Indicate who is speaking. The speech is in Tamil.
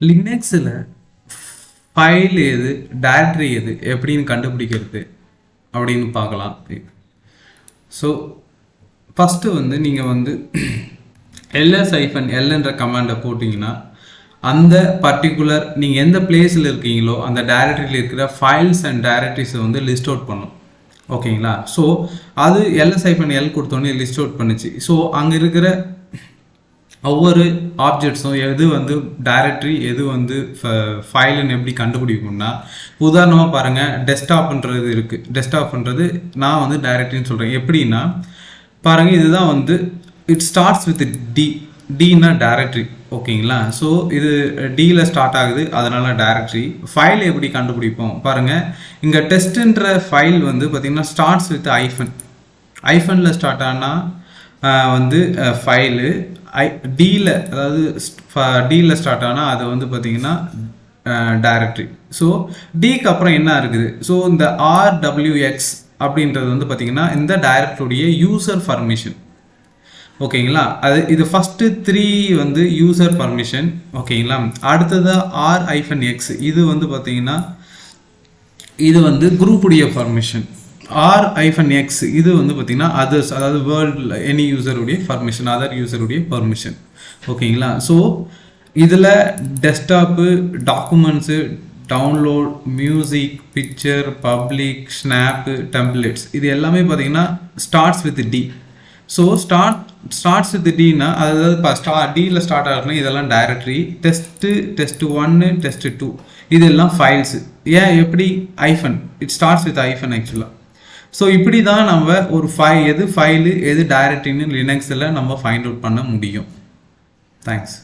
Speaker 1: லினக்ஸில் ஃபைல் எது டைரக்டரி எது எப்படின்னு கண்டுபிடிக்கிறது அப்படின்னு பார்க்கலாம். ஸோ ஃபஸ்ட்டு வந்து நீங்கள் வந்து ls-l என்ற கமாண்டை போட்டிங்கன்னா அந்த பர்டிகுலர் நீங்கள் எந்த பிளேஸில் இருக்கீங்களோ அந்த டைரக்டரியில் இருக்கிற ஃபைல்ஸ் அண்ட் டைரக்டரிஸை வந்து லிஸ்ட் அவுட் பண்ணும். ஓகேங்களா? ஸோ அது ls-l கொடுத்தோன்னே லிஸ்ட் அவுட் பண்ணுச்சு. ஸோ அங்கே இருக்கிற ஒவ்வொரு ஆப்ஜெக்ட்ஸும் எது வந்து டைரக்டரி எது வந்து ஃபைலுன்னு எப்படி கண்டுபிடிக்கும்னா, உதாரணமாக பாருங்கள், டெஸ்க்டாப்ன்றது இருக்குது. டெஸ்க்டாப்ன்றது நான் வந்து டைரக்டரின்னு சொல்கிறேன். எப்படின்னா பாருங்கள், இதுதான் வந்து it starts with Tina directory. ஓகேங்களா? ஸோ இது டியில் ஸ்டார்ட் ஆகுது, அதனால டைரக்டரி. ஃபைல் எப்படி கண்டுபிடிப்போம் பாருங்கள், இங்கே டெஸ்ட்டுன்ற ஃபைல் வந்து பார்த்திங்கன்னா ஸ்டார்ட்ஸ் வித் ஐஃபனில் ஸ்டார்ட் ஆனால் வந்து ஃபைலு டியில், அதாவது டியில் ஸ்டார்ட் ஆனால் அது வந்து பார்த்திங்கன்னா டைரக்டரி. ஸோ டிக்கு அப்புறம் என்ன இருக்குது? ஸோ இந்த RWX அப்படின்றது வந்து பார்த்திங்கன்னா இந்த டைரக்டரியுடைய யூசர் பர்மிஷன். ஓகேங்களா? இது ஃபஸ்ட்டு 3 வந்து யூசர் பர்மிஷன். ஓகேங்களா? அடுத்தது R-X, இது வந்து பார்த்திங்கன்னா இது வந்து குரூப்புடைய பர்மிஷன். R-X இது வந்து பார்த்திங்கன்னா அதர்ஸ், அதாவது வேர்ல்டில் எனி யூசருடைய பர்மிஷன், அதர் யூசருடைய பர்மிஷன். ஓகேங்களா? ஸோ இதில் desktop, documents, download, music, picture, public, snap, templates, இது எல்லாமே பார்த்திங்கன்னா starts with d. So starts with டின்னா அதாவது இப்போ டியில் ஸ்டார்ட் ஆகுதுன்னா இதெல்லாம் டைரக்டரி. டெஸ்ட் 1, டெஸ்ட் 2 இதெல்லாம் ஃபைல்ஸு. ஏன் எப்படி? ஐஃபன், இட் ஸ்டார்ட்ஸ் வித் ஐஃபன் ஆக்சுவலாக. ஸோ இப்படி தான் நம்ம ஒரு எது ஃபைலு எது டைரக்டரின்னு லினக்ஸில் நம்ம ஃபைண்ட் அவுட் பண்ண முடியும். தேங்க்ஸ்.